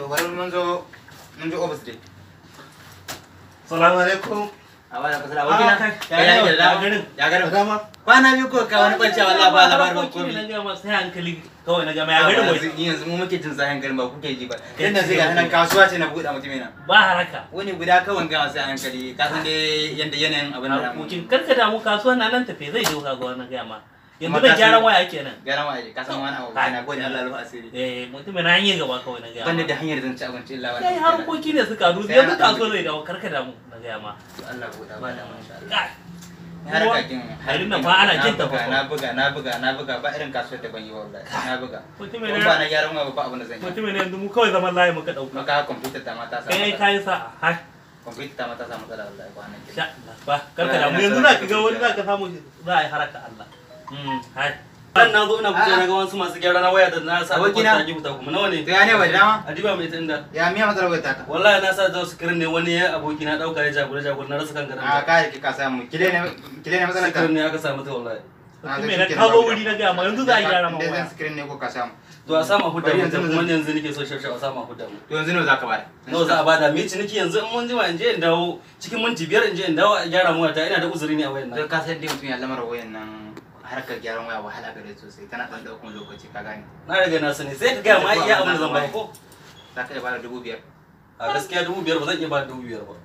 to bari mun zo office dai. Assalamu alaikum. Abala kasala wakina. Ya garin dama. Kwana biyu ko ka wani bacci wallahi ba labarin ba komai. Na ga ma sai hankali kawai na ga ma ya garin wai. Yanzu mu muke jin sai hankali ba kuke ji ba. Dan sai ga nan kasuwa ce na buɗe mutum yana. Ba haraka. Wani guda kawai ga sai hankali ka san dai yanda yanayin abin da mu. Kin karka da mu kasuwa nan tafe zai je ka ga wannan ga ma. Yanzu da gyaran waya kenan. Gyaran waya ka san wani abu kana gode Allah rufa asiri. Mutum na hanyar gaba kawai na ga. Banda da hanyar zan ci abinci illa wannan. Kai harkoki ne suka ruzu yanzu kasuwa zai dawo karka da mu na ga ma. Allah buɗa ba da masha Allah. Kai. Har kakin harin nan ba ana jin ta ba. Na buga ba irin kasuwar da ban yi wallahi. Na buga. Mutum ne ba na gyaran waya ba abin da zan yi. Mutum ne yanzu mu kawai zaman layi muka dauka. Maka computer ta mata sa. Kai sa'a. Hai. Computer ta mata sa matsala wallahi ba nan. Sha Allah ba karka da mu yanzu za ka ga wani za ka samu za a yi haraka Allah. Hai. Dan na zo ina fito na ga wasu masu gyara na waya da na sa abokina ta gibuta kuma nawa ne? To ya ne ba dama? Adiba mai tunda. Ya miya matsalar wayar ta. Wallahi na sa da screen ne wani ya aboki na dauka ya jagora na rasa kan garan. A kai ka samu. Kile ne matsalar ka. Screen ne aka samu ta wallahi. Kuma na kawo wuri na ga ma yanzu za a gyara ma waya. Dan screen ne ko ka samu. To a sama hudda mu kuma yanzu nake so sharsha a sama hudda mu. To yanzu nawa zaka bada? Nawa za a bada me ciniki yanzu in mun jima in je in dawo cikin minti 5 in je in dawo a gyara mu wata ina da uzuri ne a wayan nan. To ka san dai mutum ya lamar wayan nan harkar gyaran waya wahala gare sosai tana ɗan ɗaukar lokaci ka gane. Na riga na sani sai ka ga ma iya abin da zan bayar ko. Za ka iya bada 5,000. A gaskiya 5,000 ba zan iya bada 5,000 ba.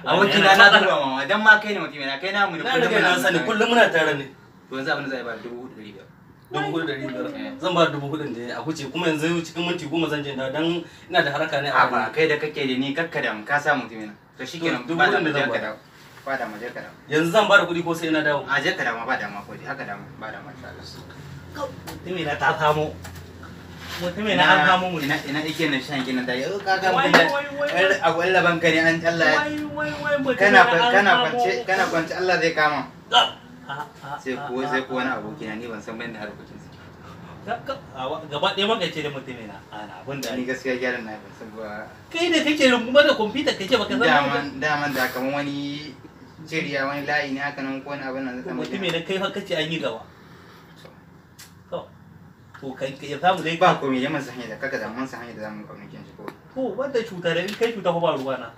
A wakina na duba mama dan ma kai ne mutum na kai na mu ne na riga na sani kullum muna tare ne. To yanzu abin da zai bada 4,500. 4,500 zan ba 4,000 da a huce kuma yanzu cikin minti 10 zan je dan ina da haraka ne a ba kai da kake da ni kakka da mu ka sa mutum na. To shikenan ba da mu je ka dawo. Ba da mu je ka dawo. Yanzu zan ba da kuɗi ko sai ina dawo. A je ka dawo ba da ma ko haka da ba da masha Allah. Mutum na ta samu. Mutum na an samu mu. Ina ike na shan gina da yau kaga mutum da abu Allah banka ne an Allah kana kwance Allah zai kama. Sai ko wani aboki na ni ban san ban da harkokin sa. Gaba ɗaya maka ce da mutum na ana abin da ni gaskiya gyaran na ban san ba. Kai da kake runguma da computer kake baka san daman da kaman wani jiriya wani layi ne haka nan ko wani abin nan zai mutum ne kai fa kace an yi gaba. To kai ya samu dai ba komai ya masa hanya da kaka da mun san hanya da zamu communication shi ko. To wanda cuta da in kai cuta fa ba ruwa na.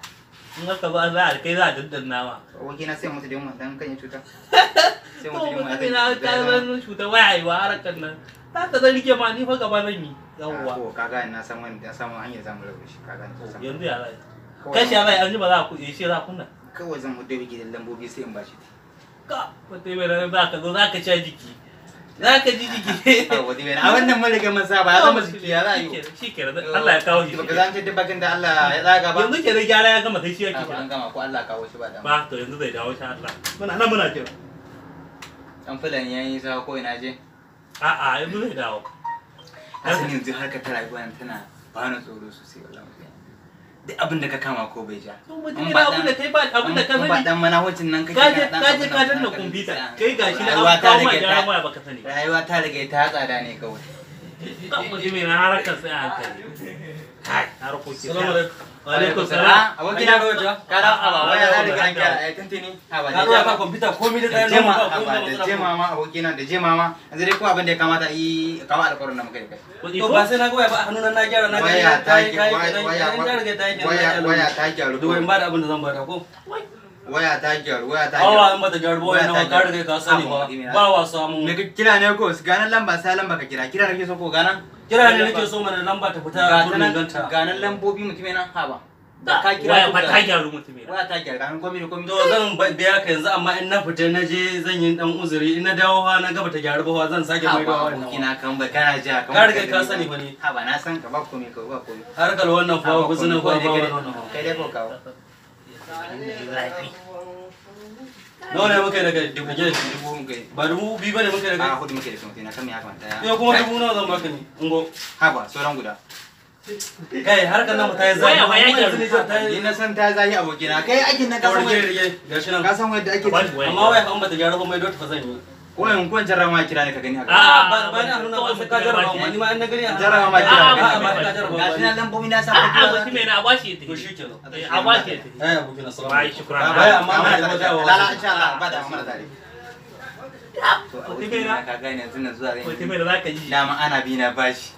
In aka ba za a kai za a daddanna ma. Aboki na sai mutu da mu dan kan ya cuta. Sai mutu da mu na ka zan cuta wai ai wa harakan nan. Ta ka zan rike ma ni fa gaba zan yi. Yawwa. Ko kaga na san wani da samu hanya zamu rabu shi kaga. Yanzu ya zai. Kashi ya zai an ji ba za ku yi shi za kunna. Kawai zan mutu da gidan lambobi sai in bashi. Ka wata mai ran za ka zo za ka sha jiki. Za ka ji jiki. A wannan mun riga mun saba ya zama jiki ya za yi. Shikenan Allah ya kawo shi. Baka zan ce bakin da Allah ya tsaga ba. Yanzu ke da gyara ya gama sai shi yake. An gama ko Allah kawo shi ba da. Ba to yanzu zai dawo sha Allah. Muna nan muna jira. Dan fulan yayi sa ko ina je. A'a yanzu zai dawo. Asan yanzu har ka tara rayuwa tana ba na tsoro sosai wallahi. Duk abin da ka kama ko bai ja. In ba abin da kai ba abin da ka sani. Ba dan mana huncin nan kake ka danna computer. Kai gashi na an kawo ma gyara waya baka sani. Rayuwa ta rage ta tsada ne kawai. Kan mutum ne na harakar sai a hankali. Hai, harkoki. Assalamu alaikum. Alaikum salam. Abokin na roja. Kara aba waya na riga an gyara ai tuntuni. Haba da jema computer komai da tsayin jema da jema ma abokina da jema ma. Yanzu dai ko abin da ya kamata yi kawo alƙawarin da muka yi kai. To ba sai na ga waya ba hannuna na gyara na waya ta gyaru. Duwai ba da abin da zan bada ko. Waya ta gyaru. Awa in bata gyaru ba waya nawa ka riga ka sani ba. Ba wasa mun. Me kira ne ko ganan lamba sai lamba ka kira. Kira nake so ko ganan. Kira ne nake so mana lamba ta fita gurin ganta. Ganan lambobi mutume nan haba. Ka kira waya ta gyaru mutume. Waya ta gyaru ganan komai da komai. To zan biya ka yanzu amma in na fita na je zan yi dan uzuri in na dawo ha na gaba ta gyaru ba zan sake mai da wannan. Kina kan ba kana ja kan. Ka riga ka sani ba ne. Haba na san ka ba komai ka ba komai. Har kal wannan fa guzunan fa ba wannan. Kai dai ko kawo. Nawa ne muka yi da kai? Dubu je. Dubu muka yi. Ba 2,000 bane muka yi da kai? A hudu muke da mutum na kan me ya kamata ya. Yau kuma 1,000 nawa zan baka ni? Ungo. Haba sauran guda. Kai har kan nan ta yi zai. Ni na san ta zai abokina. Kai aikin nan ka san wai gashi nan. Ka san wanda ake amma wai an bata gyara ba mai dole fa zan yi. ko in kun jarrama kira ne ka gani haka ba ni hannuna ba sai ka jarraba ma ni ma in na gani jarraba ma kira ba ka jarraba gashi nan lambobi na sa ka mutum ne na bashi to shikenan a bashi ai abokin assalamu alaikum amma mai da wajawa la insha Allah ba da mu tare to abokina ka gane yanzu nan zuwa zan mutum da zaka ji dama ana bi na bashi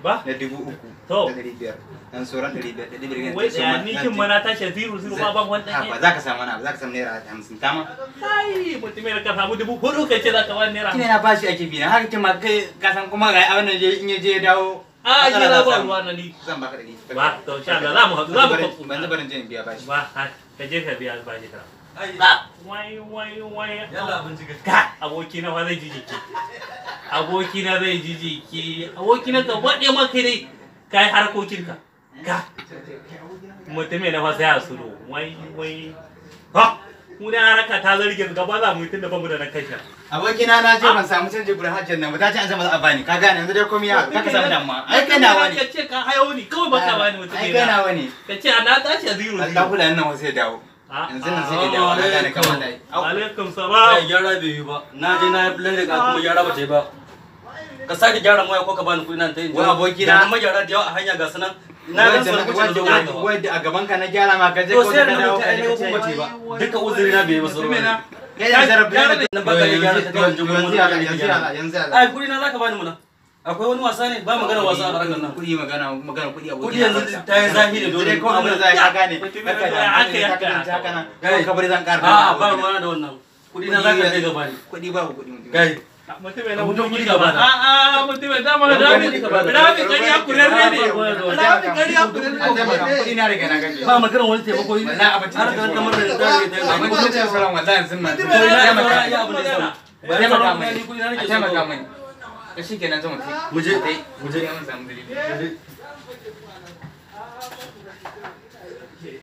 ba na 3,000 To. da 500 dan sauran 500 wai tsaya ni kin mana tashi 0 ba ban wanda ba za ka samu na ba za ka samu naira 50 tama kai mutum da ka samu 4,000 kace za ka bani naira kina na bashi ake bi na haka kin ma kai ka san kuma ga abin nan je in ya je ya dawo a ji na ba ruwa na ni zan baka 100 ba to sha Allah za mu haɗu za mu kafu ban barin je in biya bashi ba ka je ka biya bashi ka wai Yalla abinci ga. ka aboki na fa zai ji jiki aboki na zai ji jiki aboki na ka wade maka dai kai harkokin ka mutum ne fa sai a suro wai ha mu da haraka ta zarge gaba za mu yi tunda bamu da na kashe abokina na je ban samu canji gurin hajjar nan ba ta ce an zama za a bani ka gane yanzu dai komai ya ka samu damuwa ai kai nawa ne ka ce ka hayo ni kawai baka bani mutum ai kai nawa ne ka ce ana tashi 0 Allah kula nan wasu ya dawo yanzu nan sai ya dawo na gane kamar dai alaikum salam Ai gyara bai yi ba. Na je na plan da kuma gyara ba ta yi ba. Ka sake gyara mu ko ka bani kuɗi nan ta yi. Wai abokina- da magyara da yawa a hanya ga sanan. Na ga sun kuce da zuwa gaba. wadda a gaban ka na gyara ma ka je To ko sai ka na dawo mutu ka ai je ne ka ko ba ta ce yi ba. Duka uzuri na bai yi ba sauran. kai da zarafi Na baka da gyara ta kawai jigo mu. yanzu Ai kuɗi na zaka bani muna. Akwai wani wasa ne ba magana wasa a harkar nan. kuɗi magana kuɗi a Kuɗi yanzu ta yi zahiri dole. dole ko abin da za ka gane haka da haka nan ko ka bari zan ƙara A ba ruwana da wannan. Kuɗi na zaka kai gaba ne. kuɗi ba kuɗi mutum Gai. mutum na Mutum mutum kuɗi gaba gaba da. mutum da mu da mi kariya kurerre ne da mi kariya kurerre kuɗi na riga na gaji Ba magana wani taimako yi. wallahi abin Har ka kamar da dare da abin da ce sauran wallahi yanzu nan Mutum To ina ya da maka. sauran iya abin da ya samu. ba ya maka mai Kuɗi na nake a so. taimaka mai to shikenan zan mutu Mu je. mu je mun samu dalili